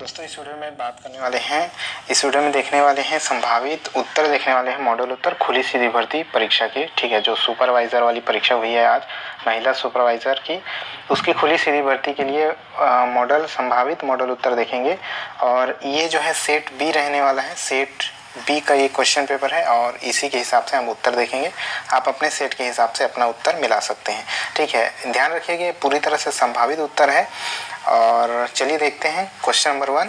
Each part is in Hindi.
दोस्तों इस वीडियो में बात करने वाले हैं, इस वीडियो में देखने वाले हैं संभावित उत्तर देखने वाले हैं मॉडल उत्तर खुली सीधी भर्ती परीक्षा के। ठीक है, जो सुपरवाइज़र वाली परीक्षा हुई है आज महिला सुपरवाइज़र की, उसकी खुली सीधी भर्ती के लिए संभावित मॉडल उत्तर देखेंगे। और ये जो है सेट बी रहने वाला है, सेट बी का ये क्वेश्चन पेपर है और इसी के हिसाब से हम उत्तर देखेंगे। आप अपने सेट के हिसाब से अपना उत्तर मिला सकते हैं। ठीक है, ध्यान रखिए पूरी तरह से संभावित उत्तर है। और चलिए देखते हैं क्वेश्चन नंबर 1।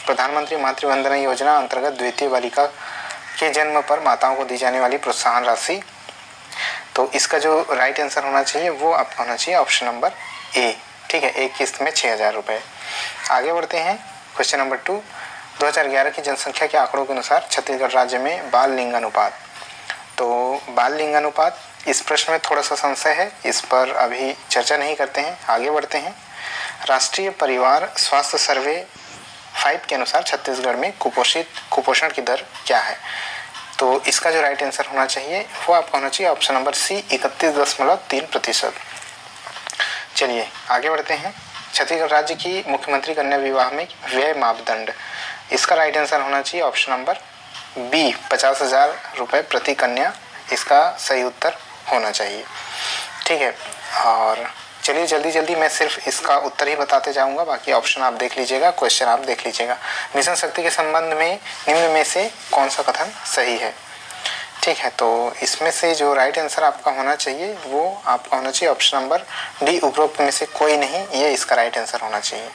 प्रधानमंत्री मातृ वंदना योजना अंतर्गत द्वितीय बालिका के जन्म पर माताओं को दी जाने वाली प्रोत्साहन राशि, तो इसका जो राइट आंसर होना चाहिए वो आपका होना चाहिए ऑप्शन नंबर ए। ठीक है, एक किस्त में 6,000 रुपये। आगे बढ़ते हैं क्वेश्चन नंबर 2। 2011 की जनसंख्या के आंकड़ों के अनुसार छत्तीसगढ़ राज्य में बाल लिंगानुपात, तो बाल लिंगानुपात इस प्रश्न में थोड़ा सा संशय है, इस पर अभी चर्चा नहीं करते हैं। आगे बढ़ते हैं। राष्ट्रीय परिवार स्वास्थ्य सर्वे 5 के अनुसार छत्तीसगढ़ में कुपोषण की दर क्या है, तो इसका जो राइट आंसर होना चाहिए वो आपका होना चाहिए ऑप्शन नंबर सी 31.3%। चलिए आगे बढ़ते हैं। छत्तीसगढ़ राज्य की मुख्यमंत्री कन्या विवाह में व्यय मापदंड, इसका राइट आंसर होना चाहिए ऑप्शन नंबर बी 50,000 रुपये प्रति कन्या, इसका सही उत्तर होना चाहिए। ठीक है, और चलिए जल्दी मैं सिर्फ इसका उत्तर ही बताते जाऊंगा, बाकी ऑप्शन आप देख लीजिएगा, क्वेश्चन आप देख लीजिएगा। मिशन शक्ति के संबंध में निम्न में से कौन सा कथन सही है। ठीक है, तो इसमें से जो राइट आंसर आपका होना चाहिए वो आपका होना चाहिए ऑप्शन नंबर डी, उपरोक्त में से कोई नहीं, ये इसका राइट आंसर होना चाहिए।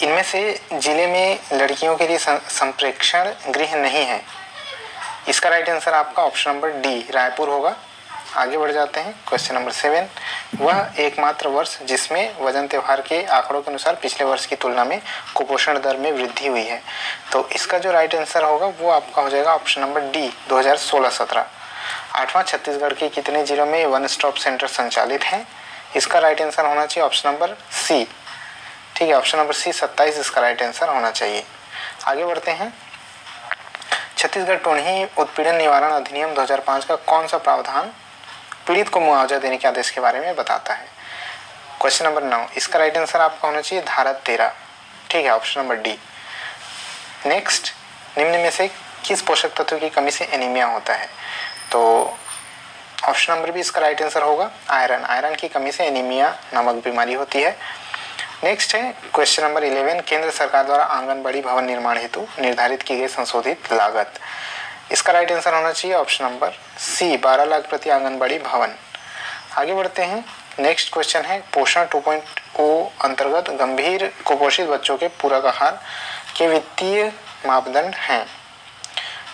इनमें से जिले में लड़कियों के लिए संप्रेक्षण गृह नहीं है, इसका राइट आंसर आपका ऑप्शन नंबर डी रायपुर होगा। आगे बढ़ जाते हैं क्वेश्चन नंबर 7। वह एकमात्र वर्ष जिसमें वजन त्योहार के आंकड़ों के अनुसार पिछले वर्ष की तुलना में कुपोषण दर में वृद्धि हुई है, तो इसका जो राइट आंसर होगा वो आपका हो जाएगा ऑप्शन नंबर डी 2016-17। 8वां छत्तीसगढ़ के कितने जिलों में वन स्टॉप सेंटर संचालित हैं, इसका राइट आंसर होना चाहिए ऑप्शन नंबर सी। ठीक है, ऑप्शन नंबर सी 27 इसका राइट आंसर होना चाहिए। आगे बढ़ते हैं। छत्तीसगढ़ टोन्ही उत्पीड़न निवारण अधिनियम 2005 का कौन सा प्रावधान पीड़ित को मुआवजा देने के आदेश के बारे में बताता है। क्वेश्चन नंबर 9, इसका राइट आंसर आपका होना चाहिए धारा 13। ठीक है, ऑप्शन नंबर डी। नेक्स्ट, निम्न में से किस पोषक तत्व की कमी से एनीमिया होता है, तो ऑप्शन नंबर बी इसका राइट आंसर होगा आयरन। आयरन की कमी से एनीमिया नामक बीमारी होती है। नेक्स्ट है क्वेश्चन नंबर 11। केंद्र सरकार द्वारा आंगनबाड़ी भवन निर्माण हेतु निर्धारित की गई संशोधित लागत, इसका राइट आंसर होना चाहिए ऑप्शन नंबर सी 12 लाख प्रति आंगनबाड़ी भवन। आगे बढ़ते हैं। नेक्स्ट क्वेश्चन है पोषण 2.0 अंतर्गत गंभीर कुपोषित बच्चों के पूरक आहार के वित्तीय मापदंड हैं,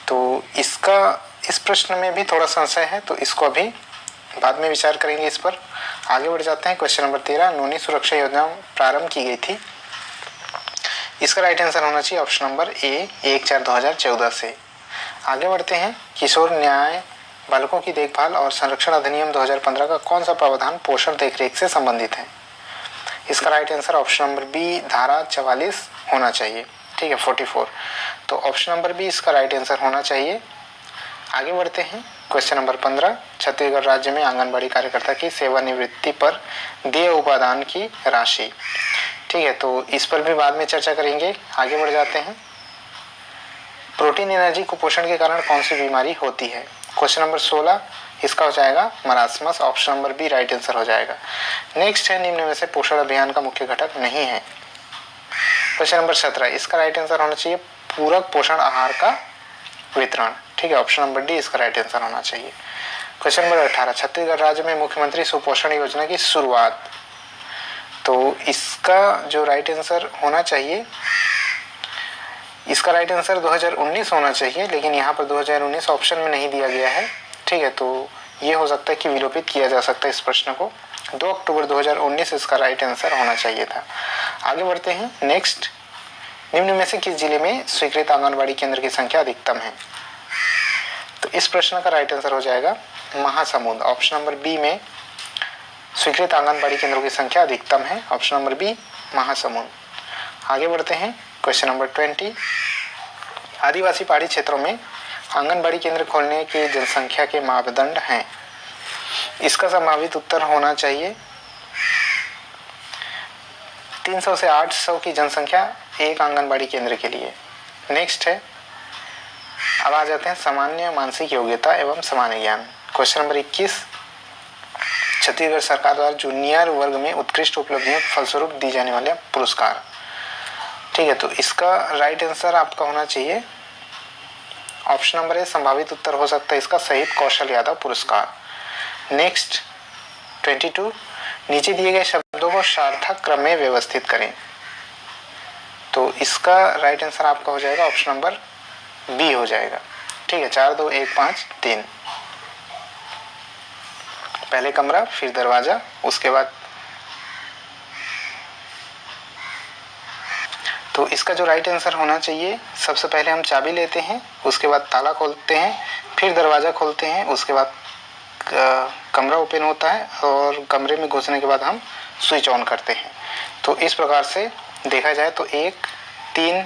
तो इसका इस प्रश्न में भी थोड़ा संशय है, तो इसको अभी बाद में विचार करेंगे इस पर। आगे बढ़ जाते हैं क्वेश्चन नंबर 13। नोनी सुरक्षा योजना प्रारंभ की गई थी, इसका राइट आंसर होना चाहिए ऑप्शन नंबर ए 1/4/2014 से। आगे बढ़ते हैं। किशोर न्याय बालकों की देखभाल और संरक्षण अधिनियम 2015 का कौन सा प्रावधान पोषण देखरेख से संबंधित है, इसका right answer option number B धारा 44 होना चाहिए। ठीक है, 44, तो ऑप्शन नंबर बी इसका राइट आंसर होना चाहिए। आगे बढ़ते हैं। Question number 15। छत्तीसगढ़ राज्य में आंगनबाड़ी कार्यकर्ता की सेवानिवृत्ति पर देय उपादान की राशि। ठीक है, तो इस पर भी बाद में चर्चा करेंगे। आगे बढ़ जाते हैं। प्रोटीन एनर्जी कुपोषण के कारण कौन सी बीमारी होती है, क्वेश्चन नंबर 16 इसका हो जाएगा marasmus, option number B right answer हो जाएगा। नेक्स्ट है निम्न में से पोषण अभियान का मुख्य घटक नहीं है, क्वेश्चन नंबर 17 इसका राइट आंसर होना चाहिए पूरक पोषण आहार का वितरण। ठीक है, ऑप्शन नंबर डी इसका राइट आंसर होना चाहिए। क्वेश्चन नंबर 18 छत्तीसगढ़ राज्य में मुख्यमंत्री सुपोषण योजना की शुरुआत, तो इसका जो राइट आंसर होना चाहिए, इसका राइट आंसर 2019 होना चाहिए, लेकिन यहाँ पर 2019 ऑप्शन में नहीं दिया गया है। ठीक है, तो ये हो सकता है कि विलोपित किया जा सकता है इस प्रश्न को। 2 अक्टूबर 2019 इसका राइट आंसर होना चाहिए था। आगे बढ़ते हैं। नेक्स्ट, निम्न में से किस जिले में स्वीकृत आंगनबाड़ी केंद्र की संख्या अधिकतम है, तो इस प्रश्न का राइट आंसर हो जाएगा महासमुंद, ऑप्शन नंबर बी में स्वीकृत आंगनबाड़ी केंद्रों की संख्या अधिकतम है, ऑप्शन नंबर बी महासमुंद। आगे बढ़ते हैं। Question number 20। आदिवासी पहाड़ी क्षेत्रों में आंगनबाड़ी केंद्र खोलने की जनसंख्या के मापदंड हैं, इसका संभावित उत्तर होना चाहिए 300 से 800 की जनसंख्या एक आंगनबाड़ी केंद्र के लिए। नेक्स्ट है, अब आ जाते हैं सामान्य मानसिक योग्यता एवं सामान्य ज्ञान। क्वेश्चन नंबर 21, छत्तीसगढ़ सरकार द्वारा जूनियर वर्ग में उत्कृष्ट उपलब्धियों के फलस्वरूप दी जाने वाले पुरस्कार। ठीक है, तो इसका राइट आंसर आपका होना चाहिए ऑप्शन नंबर ए। संभावित उत्तर हो सकता है इसका शहीद कौशल यादव पुरस्कार। नेक्स्ट 22, नीचे दिए गए शब्दों को सार्थक क्रम में व्यवस्थित करें। तो इसका राइट आंसर आपका हो जाएगा ऑप्शन नंबर बी हो जाएगा। ठीक है, 4 2 1 5 3, पहले कमरा फिर दरवाजा, उसके बाद तो इसका जो राइट आंसर होना चाहिए, सबसे पहले हम चाबी लेते हैं, उसके बाद ताला खोलते हैं, फिर दरवाजा खोलते हैं, उसके बाद कमरा ओपन होता है और कमरे में घुसने के बाद हम स्विच ऑन करते हैं। तो इस प्रकार से देखा जाए तो 1 3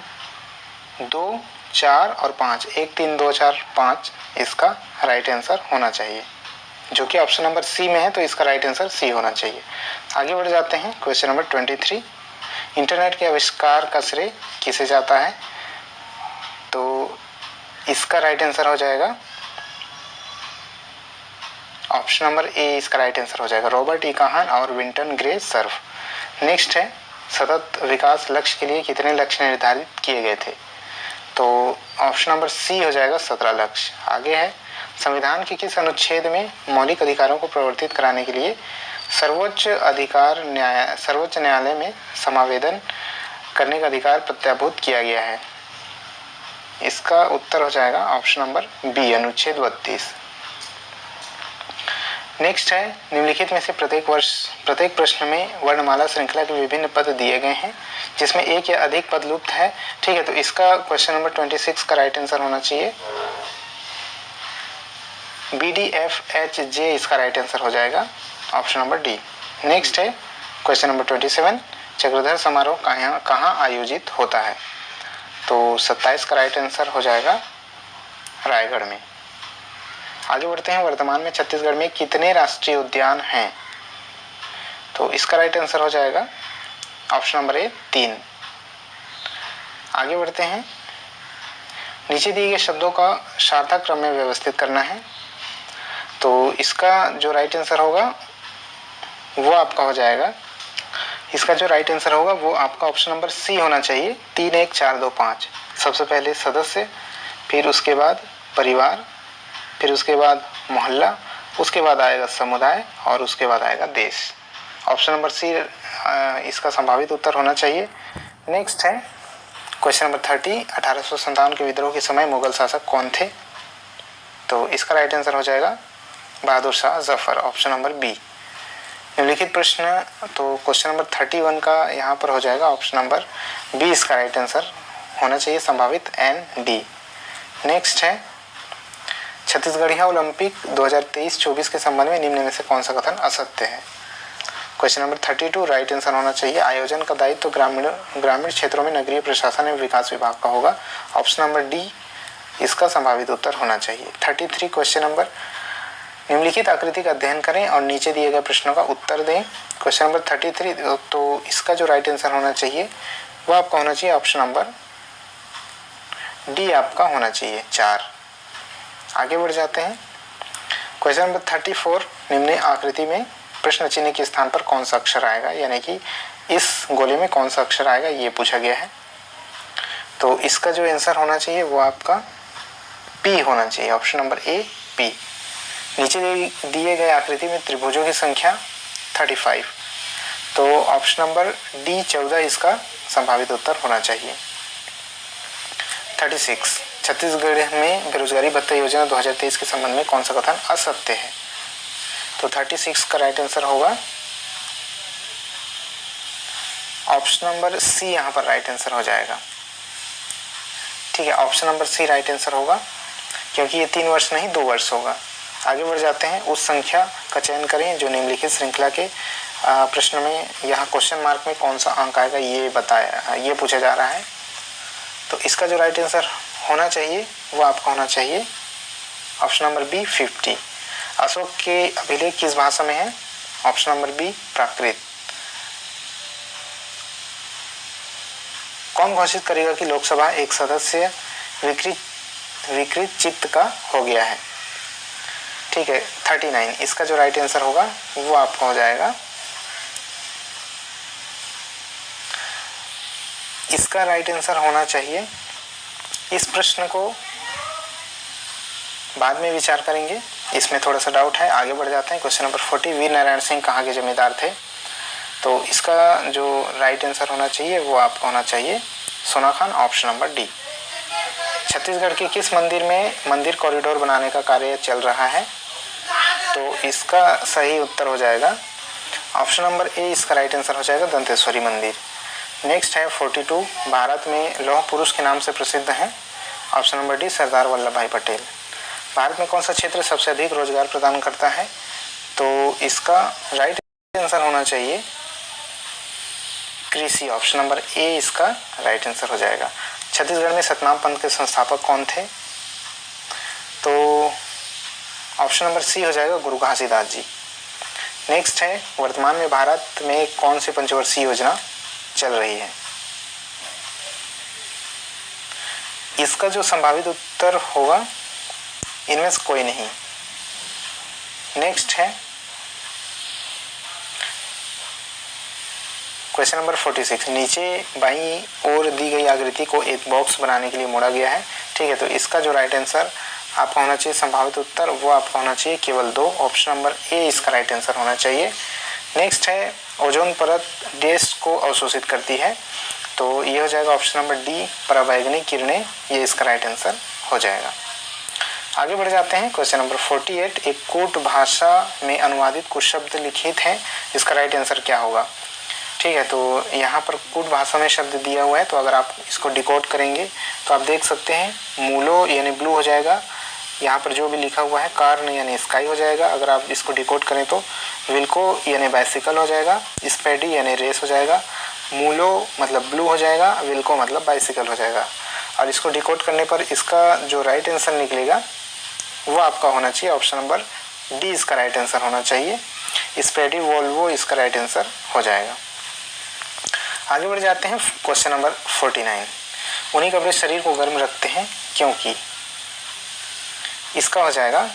2 4 और 5, 1 3 2 4 5 इसका राइट आंसर होना चाहिए, जो कि ऑप्शन नंबर सी में है। तो इसका राइट आंसर सी होना चाहिए। आगे बढ़ जाते हैं क्वेश्चन नंबर 23, इंटरनेट के आविष्कार का श्रेय किसे जाता है। तो इसका राइट आंसर हो जाएगा ऑप्शन नंबर ए, इसका राइट आंसर हो जाएगा रॉबर्ट ई काहन और विंटन ग्रे सर्फ। नेक्स्ट है, सतत विकास लक्ष्य के लिए कितने लक्ष्य निर्धारित किए गए थे। तो ऑप्शन नंबर सी हो जाएगा 17 लक्ष्य। आगे है, संविधान के किस अनुच्छेद में मौलिक अधिकारों को प्रवर्तित कराने के लिए सर्वोच्च न्यायालय में समावेदन करने का अधिकार प्रत्याभूत किया गया है। इसका उत्तर हो जाएगा ऑप्शन नंबर बी, अनुच्छेद 32। नेक्स्ट है, निम्नलिखित में से प्रत्येक प्रश्न में वर्णमाला श्रृंखला के विभिन्न पद दिए गए हैं जिसमें एक या अधिक पद लुप्त है। ठीक है, तो इसका क्वेश्चन नंबर 26 का राइट आंसर होना चाहिए BDFHJ, इसका राइट आंसर हो जाएगा ऑप्शन नंबर डी। नेक्स्ट है क्वेश्चन नंबर 27, चक्रधर समारोह कहाँ आयोजित होता है। तो 27 का राइट आंसर हो जाएगा रायगढ़ में। आगे बढ़ते हैं, वर्तमान में छत्तीसगढ़ में कितने राष्ट्रीय उद्यान हैं। तो इसका राइट आंसर हो जाएगा ऑप्शन नंबर ए, 3। आगे बढ़ते हैं, नीचे दिए गए शब्दों का सार्थक क्रम में व्यवस्थित करना है। तो इसका जो राइट आंसर होगा वो आपका हो जाएगा, इसका जो राइट आंसर होगा वो आपका ऑप्शन नंबर सी होना चाहिए, 3 1 4 2 5। सबसे पहले सदस्य, फिर उसके बाद परिवार, फिर उसके बाद मोहल्ला, उसके बाद आएगा समुदाय और उसके बाद आएगा देश। ऑप्शन नंबर सी इसका संभावित उत्तर होना चाहिए। नेक्स्ट है क्वेश्चन नंबर 30, 1857 के विद्रोह के समय मुगल शासक कौन थे। तो इसका राइट आंसर हो जाएगा Bahadur Shah Zafar, option number B. निम्नलिखित प्रश्न, तो क्वेश्चन नंबर 31 का यहाँ पर हो जाएगा ऑप्शन नंबर बी, इसका राइट आंसर होना चाहिए संभावित ND। नेक्स्ट है, छत्तीसगढ़िया ओलंपिक 2023-24 के संबंध में निम्न में से कौन सा कथन असत्य है। क्वेश्चन नंबर 32, राइट आंसर होना चाहिए आयोजन का दायित्व ग्रामीण क्षेत्रों में नगरीय प्रशासन एवं विकास विभाग का होगा, ऑप्शन नंबर डी इसका संभावित उत्तर होना चाहिए। 33 क्वेश्चन नंबर, निम्नलिखित आकृति का अध्ययन करें और नीचे दिए गए प्रश्नों का उत्तर दें। क्वेश्चन नंबर 33, तो इसका जो राइट आंसर होना चाहिए वो आपका होना चाहिए ऑप्शन नंबर डी आपका होना चाहिए 4। आगे बढ़ जाते हैं, क्वेश्चन नंबर 34, निम्न आकृति में प्रश्न चिन्ह के स्थान पर कौन सा अक्षर आएगा, यानी कि इस गोले में कौन सा अक्षर आएगा ये पूछा गया है। तो इसका जो आंसर होना चाहिए वो आपका पी होना चाहिए, ऑप्शन नंबर ए, पी। नीचे दिए गए आकृति में त्रिभुजों की संख्या 35, तो ऑप्शन नंबर डी 14 इसका संभावित उत्तर होना चाहिए। 36, छत्तीसगढ़ में बेरोजगारी भत्ता योजना 2023 के संबंध में कौन सा कथन असत्य है। तो 36 का राइट आंसर होगा ऑप्शन नंबर सी, यहाँ पर राइट आंसर हो जाएगा। ठीक है, option number C right answer होगा क्योंकि ये 3 वर्ष नहीं 2 वर्ष होगा। आगे बढ़ जाते हैं, उस संख्या का चयन करें जो निम्नलिखित श्रृंखला के प्रश्न में यहाँ क्वेश्चन मार्क में कौन सा अंक आएगा ये पूछा जा रहा है। तो इसका जो राइट आंसर होना चाहिए वो आपका होना चाहिए ऑप्शन नंबर बी, 50। अशोक के अभिलेख किस भाषा में है, ऑप्शन नंबर बी, प्राकृत। कौन घोषित करेगा कि लोकसभा एक सदस्य विकृत चित्त का हो गया है? ठीक है, 39 इसका जो राइट आंसर होगा वो आपका हो जाएगा, इसका राइट आंसर होना चाहिए, इस प्रश्न को बाद में विचार करेंगे, इसमें थोड़ा सा डाउट है। आगे बढ़ जाते हैं। क्वेश्चन नंबर 40, वीर नारायण सिंह कहाँ के जमींदार थे? तो इसका जो राइट आंसर होना चाहिए वो आपका होना चाहिए Sonakhan, option number D. Chhattisgarh के किस मंदिर में मंदिर कॉरिडोर बनाने का कार्य चल रहा है? तो इसका सही उत्तर हो जाएगा ऑप्शन नंबर ए, इसका राइट आंसर हो जाएगा दंतेश्वरी मंदिर। नेक्स्ट है 42, भारत में लौह पुरुष के नाम से प्रसिद्ध हैं? Option number D, Sardar Vallabh भाई पटेल। भारत में कौन सा क्षेत्र सबसे अधिक रोजगार प्रदान करता है? तो इसका राइट आंसर होना चाहिए कृषि, ऑप्शन नंबर ए इसका राइट आंसर हो जाएगा। छत्तीसगढ़ में सतनाम पंथ के संस्थापक कौन थे? तो ऑप्शन नंबर सी हो जाएगा गुरु घासीदास जी। नेक्स्ट है वर्तमान में भारत में कौन सी पंचवर्षीय योजना चल रही है? इसका जो संभावित उत्तर होगा इनमें से कोई नहीं। नेक्स्ट है क्वेश्चन नंबर 46, नीचे बाईं ओर दी गई आकृति को एक बॉक्स बनाने के लिए मोड़ा गया है। ठीक है, तो इसका जो राइट आंसर आपका होना चाहिए संभावित उत्तर वो आपका होना चाहिए केवल 2, ऑप्शन नंबर ए इसका राइट आंसर होना चाहिए। नेक्स्ट है ओजोन परत डैश को अवशोषित करती है? तो ये हो जाएगा ऑप्शन नंबर डी, पराबैंगनी किरणें, ये इसका राइट आंसर हो जाएगा। आगे बढ़ जाते हैं। क्वेश्चन नंबर 48, एक कूट भाषा में अनुवादित कुछ शब्द लिखित हैं, इसका राइट आंसर क्या होगा? ठीक है, तो यहाँ पर कूट भाषा में शब्द दिया हुआ है, तो अगर आप इसको डिकोड करेंगे तो आप देख सकते हैं मूलो यानी ब्लू हो जाएगा, यहाँ पर जो भी लिखा हुआ है कार्न यानी स्काई हो जाएगा, अगर आप इसको डिकोड करें तो विल्को यानी बाइसिकल हो जाएगा, स्पेडी यानी रेस हो जाएगा, मूलो मतलब ब्लू हो जाएगा, विल्को मतलब बाइसिकल हो जाएगा। और इसको डिकोड करने पर इसका जो राइट आंसर निकलेगा वो आपका होना चाहिए ऑप्शन नंबर डी, इसका राइट आंसर होना चाहिए, स्पेडी वोल्वो इसका राइट आंसर हो जाएगा। आगे बढ़ जाते हैं। क्वेश्चन नंबर 49, उन्हीं कपड़े शरीर को गर्म रखते हैं क्योंकि? इसका हो जाएगा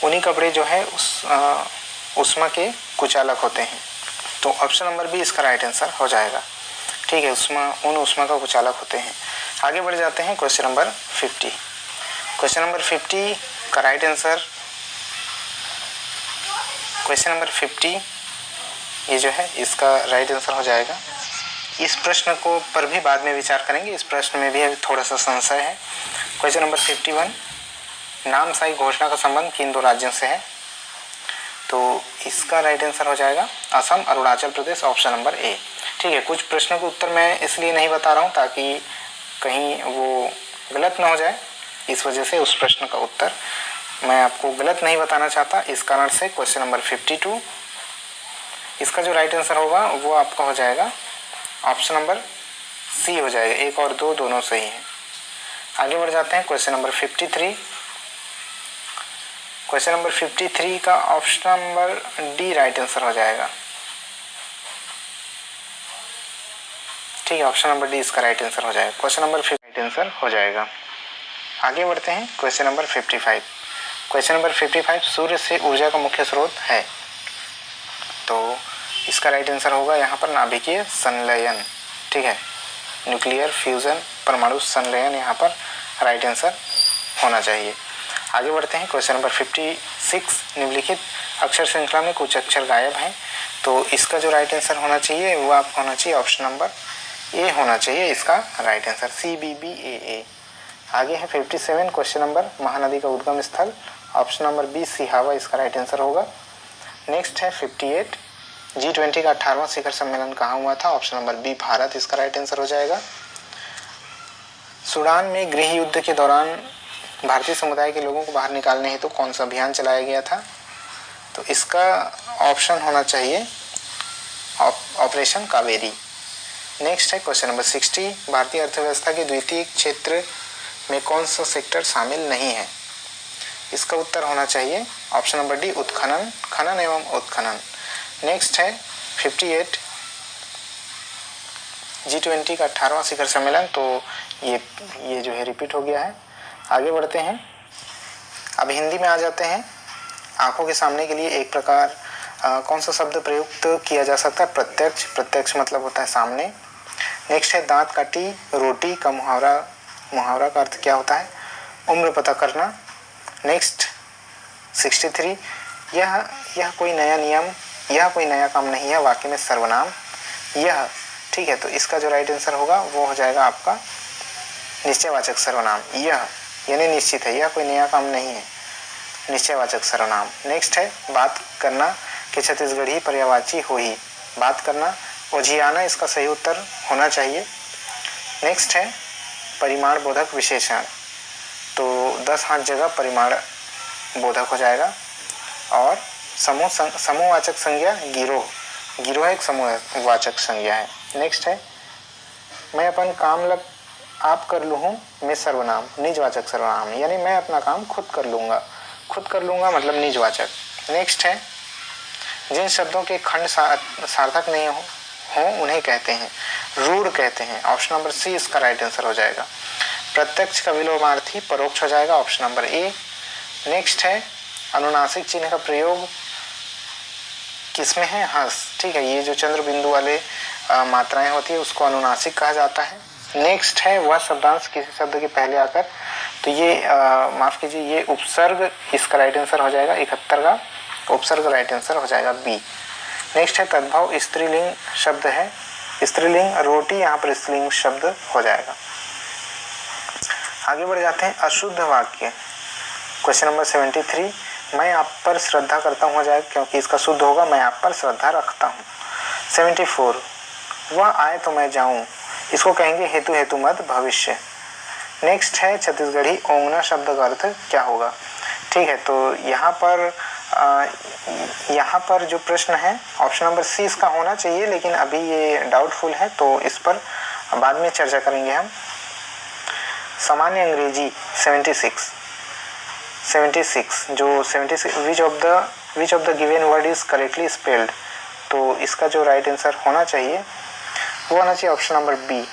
उन्हीं कपड़े जो है उष्मा के कुचालक होते हैं, तो ऑप्शन नंबर बी इसका राइट आंसर हो जाएगा। ठीक है, उष्मा का कुचालक होते हैं। आगे बढ़ जाते हैं। क्वेश्चन नंबर 50, क्वेश्चन नंबर 50 का राइट आंसर, क्वेश्चन नंबर 50 ये जो है इसका राइट आंसर हो जाएगा। इस प्रश्न को पर भी बाद में विचार करेंगे, इस प्रश्न में भी अभी थोड़ा सा संशय है। क्वेश्चन नंबर 51, नामसाई घोषणा का संबंध किन 2 राज्यों से है? तो इसका राइट आंसर हो जाएगा असम, अरुणाचल प्रदेश, ऑप्शन नंबर ए। ठीक है, कुछ प्रश्नों के उत्तर मैं इसलिए नहीं बता रहा हूँ ताकि कहीं वो गलत ना हो जाए, इस वजह से उस प्रश्न का उत्तर मैं आपको गलत नहीं बताना चाहता, इस कारण से क्वेश्चन नंबर 52 इसका जो राइट आंसर होगा वो आपका हो जाएगा ऑप्शन नंबर सी हो जाएगा, 1 और 2 दोनों सही हैं। आगे बढ़ जाते हैं। क्वेश्चन नंबर 53, क्वेश्चन नंबर 53 का option number D right answer हो जाएगा। ठीक है, ऑप्शन नंबर डी इसका राइट आंसर हो जाएगा, क्वेश्चन नंबर 50 राइट आंसर हो जाएगा। आगे बढ़ते हैं। क्वेश्चन नंबर 55, क्वेश्चन नंबर 55 सूर्य से ऊर्जा का मुख्य स्रोत है? तो इसका राइट आंसर होगा यहाँ पर नाभिकीय संलयन। ठीक है, न्यूक्लियर फ्यूजन, परमाणु संलयन यहाँ पर राइट आंसर होना चाहिए। आगे बढ़ते हैं। क्वेश्चन नंबर 56, निम्नलिखित अक्षर श्रृंखला में कुछ अक्षर गायब हैं, तो इसका जो राइट आंसर होना चाहिए वो आपका होना चाहिए ऑप्शन नंबर ए होना चाहिए, इसका राइट आंसर CBBAA। आगे है 57, क्वेश्चन नंबर महानदी का उद्गम स्थल, ऑप्शन नंबर बी सिहावा इसका राइट आंसर होगा। नेक्स्ट है 58, G20 का 18वां शिखर सम्मेलन कहाँ हुआ था? ऑप्शन नंबर बी भारत इसका राइट आंसर हो जाएगा। सूडान में गृह युद्ध के दौरान भारतीय समुदाय के लोगों को बाहर निकालने हेतु कौन सा अभियान चलाया गया था? तो इसका ऑप्शन होना चाहिए ऑपरेशन कावेरी। नेक्स्ट है क्वेश्चन नंबर 60, भारतीय अर्थव्यवस्था के द्वितीय क्षेत्र में कौन सा सेक्टर शामिल नहीं है? इसका उत्तर होना चाहिए ऑप्शन नंबर डी उत्खनन, खनन एवं उत्खनन। नेक्स्ट है 58 G20 का 18वां शिखर सम्मेलन, तो ये जो है रिपीट हो गया है। आगे बढ़ते हैं, अब हिंदी में आ जाते हैं। आंखों के सामने के लिए एक प्रकार कौन सा शब्द प्रयुक्त किया जा सकता है? प्रत्यक्ष। प्रत्यक्ष मतलब होता है सामने। नेक्स्ट है दांत काटी रोटी का मुहावरा। मुहावरा का अर्थ क्या होता है? उम्र पता करना। नेक्स्ट 63 यह कोई नया नियम, यह कोई नया काम नहीं है, वाक्य में सर्वनाम यह, ठीक है, तो इसका जो राइट आंसर होगा वो हो जाएगा आपका निश्चयवाचक सर्वनाम। यह यानी निश्चित है, यह कोई नया काम नहीं है, निश्चयवाचक सर्वनाम। नेक्स्ट है बात करना कि छत्तीसगढ़ी पर्यायवाची हो ही। बात करना ओझियाना इसका सही उत्तर होना चाहिए। नेक्स्ट है परिमाण बोधक विशेषण, तो 10 हाथ जगह परिमाण बोधक हो जाएगा। और समूहवाचक संज्ञा गिरोह, गिरोह एक समूहवाचक संज्ञा है। नेक्स्ट है मैं अपन काम लग आप कर लूँ हूँ, मैं सर्वनाम निजवाचक सर्वनाम, यानी मैं अपना काम खुद कर लूँगा। खुद कर लूँगा मतलब निजवाचक। नेक्स्ट है जिन शब्दों के खंड सार्थक नहीं हो उन्हें कहते हैं रूढ़ कहते हैं। ऑप्शन नंबर सी इसका राइट आंसर हो जाएगा। प्रत्यक्ष का विलोमार्थी परोक्ष हो जाएगा, ऑप्शन नंबर ए। नेक्स्ट है अनुनासिक चिन्ह का प्रयोग किसमें है? हंस, ठीक है, ये जो चंद्र बिंदु वाले मात्राएं होती है उसको अनुनासिक कहा जाता है। नेक्स्ट है वह शब्दांश किसी शब्द के पहले आकर, तो ये माफ कीजिए, ये उपसर्ग इसका राइट आंसर हो जाएगा। 71 का उपसर्ग राइट आंसर हो जाएगा बी। नेक्स्ट है तद्भव स्त्रीलिंग शब्द है, स्त्रीलिंग रोटी, यहाँ पर स्त्रीलिंग शब्द हो जाएगा। आगे बढ़ जाते हैं अशुद्ध वाक्य। क्वेश्चन नंबर 73 मैं आप पर श्रद्धा करता हूँ हो जाएगा, क्योंकि इसका शुद्ध होगा मैं आप पर श्रद्धा रखता हूँ। 74 वह आए तो मैं जाऊँ, इसको कहेंगे हेतु हेतु मत भविष्य। नेक्स्ट है छत्तीसगढ़ी ओंगना शब्द का अर्थ क्या होगा? ठीक है, तो यहाँ पर जो प्रश्न है ऑप्शन नंबर सी इसका होना चाहिए, लेकिन अभी ये डाउटफुल है तो इस पर बाद में चर्चा करेंगे हम। सामान्य अंग्रेजी 76 जो 76 which of the given word is correctly spelled, तो इसका जो राइट आंसर होना चाहिए वो होना चाहिए ऑप्शन नंबर बी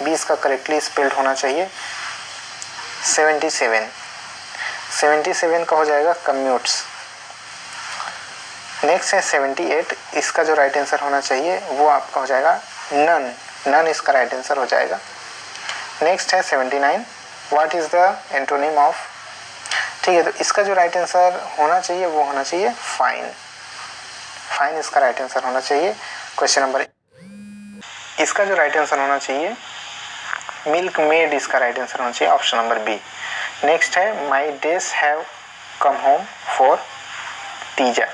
इसका करेक्टली स्पेल्ड होना चाहिए। 77 का हो जाएगा कम्यूट्स। नेक्स्ट है 78 इसका जो राइट आंसर होना चाहिए वो आपका हो जाएगा नन इसका राइट आंसर हो जाएगा। नेक्स्ट है 79 what is the antonym of, ठीक है, तो इसका जो राइट आंसर होना चाहिए वो होना चाहिए फाइन इसका राइट आंसर होना चाहिए। क्वेश्चन नंबर इसका जो राइट आंसर होना चाहिए मिल्क मेड इसका राइट आंसर होना चाहिए, ऑप्शन नंबर बी। नेक्स्ट है my days have come home for teacher,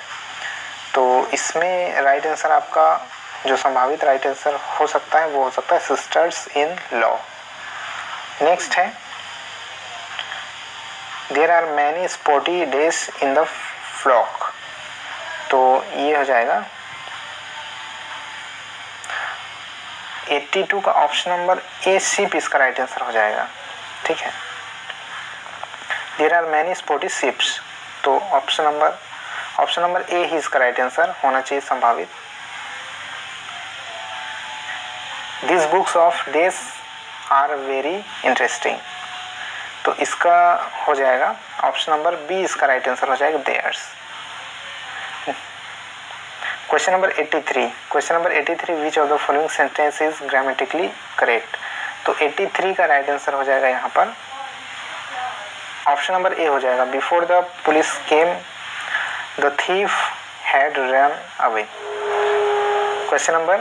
तो इसमें राइट आंसर आपका जो संभावित राइट आंसर हो सकता है वो हो सकता है सिस्टर्स इन लॉ। नेक्स्ट है there are many sporty days in the flock, तो ये हो जाएगा 82 का ऑप्शन नंबर ए शिप इसका राइट आंसर हो जाएगा, ठीक है। There are many sporty ships, तो ऑप्शन नंबर ए ही इसका राइट आंसर होना चाहिए संभावित। This books of days are very interesting, तो इसका हो जाएगा ऑप्शन नंबर बी इसका राइट आंसर हो जाएगा theirs. Question number 83 which of the following sentence is grammatically correct, तो 83 का राइट आंसर हो जाएगा यहाँ पर ऑप्शन नंबर ए हो जाएगा before the police came the thief had run away. Question number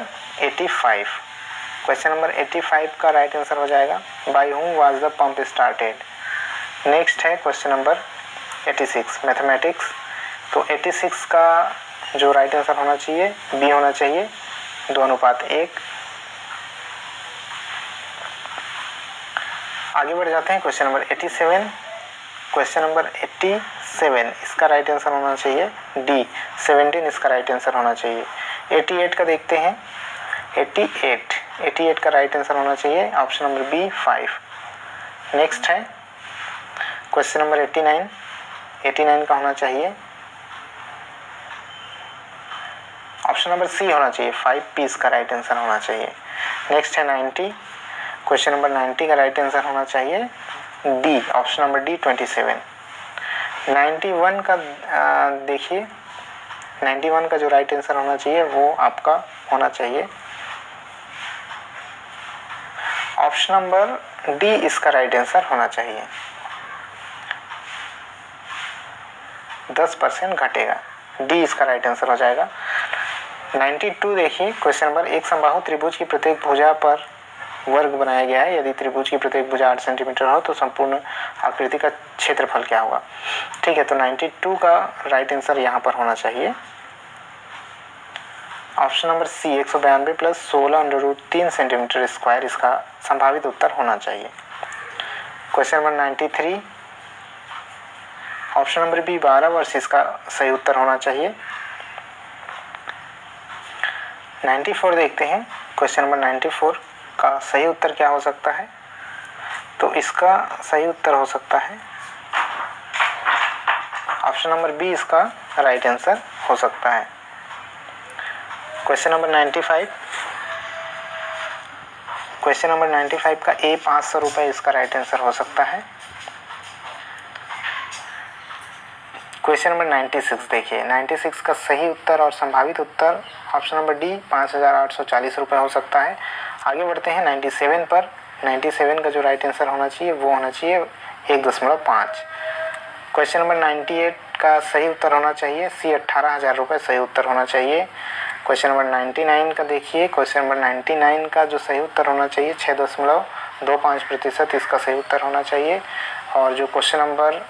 85 का राइट आंसर हो जाएगा by whom was the pump started. Next है क्वेश्चन नंबर 86 मैथमेटिक्स, तो 86 का जो राइट आंसर होना चाहिए बी होना चाहिए 2:1। आगे बढ़ जाते हैं क्वेश्चन नंबर 87 इसका राइट आंसर होना चाहिए डी 17 इसका राइट आंसर होना चाहिए। 88 का देखते हैं 88 का राइट आंसर होना चाहिए ऑप्शन नंबर बी 5। नेक्स्ट है क्वेश्चन नंबर 89 का होना चाहिए ऑप्शन नंबर सी होना चाहिए, 5p इसका राइट आंसर होना चाहिए। नेक्स्ट है 90, क्वेश्चन नंबर 90 का राइट आंसर होना चाहिए डी, ऑप्शन नंबर डी 27। 91 का देखिए, 91 का जो राइट आंसर होना चाहिए वो आपका होना चाहिए ऑप्शन नंबर डी, इसका राइट आंसर होना चाहिए। 10% घटेगा, डी इसका राइट आंसर हो जाएगा। 92 देखिए, क्वेश्चन नंबर, एक समबाहु त्रिभुज की प्रत्येक भुजा पर वर्ग बनाया गया है, यदि त्रिभुज की प्रत्येक भुजा 8 सेंटीमीटर हो तो संपूर्ण आकृति का क्षेत्रफल क्या होगा। ठीक है, तो 92 का राइट आंसर यहाँ पर होना चाहिए option number C, 192 plus 16√3 centimetre square इसका संभावित उत्तर होना चाहिए। Question number 93, option number B 12 वर्ष इसका सही उत्तर होना चाहिए। 94 देखते हैं, क्वेश्चन नंबर 94 का सही उत्तर क्या हो सकता है। तो इसका सही उत्तर हो सकता है ऑप्शन नंबर बी, इसका राइट आंसर हो सकता है। क्वेश्चन नंबर 95, क्वेश्चन नंबर 95 का ए 500 रुपये इसका राइट आंसर हो सकता है। क्वेश्चन नंबर 96 देखिए, 96 का सही उत्तर और संभावित उत्तर ऑप्शन नंबर डी 5840 रुपये हो सकता है। आगे बढ़ते हैं 97 पर। 97 का जो राइट आंसर होना चाहिए वो होना चाहिए 1.5। क्वेश्चन नंबर 98 का सही उत्तर होना चाहिए सी, 18,000 रुपये सही उत्तर होना चाहिए। क्वेश्चन नंबर 99 का देखिए, क्वेश्चन नंबर 99 का जो सही उत्तर होना चाहिए 6.25% इसका सही उत्तर होना चाहिए। और जो क्वेश्चन नंबर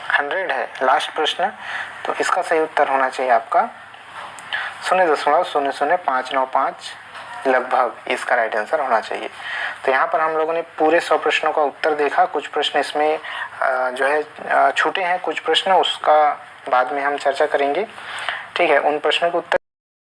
100 है, लास्ट प्रश्न, तो इसका सही उत्तर होना चाहिए आपका 0.00595 लगभग, इसका राइट आंसर होना चाहिए। तो यहाँ पर हम लोगों ने पूरे 100 प्रश्नों का उत्तर देखा। कुछ प्रश्न इसमें जो है छूटे हैं, कुछ प्रश्न उसका बाद में हम चर्चा करेंगे। ठीक है, उन प्रश्नों के उत्तर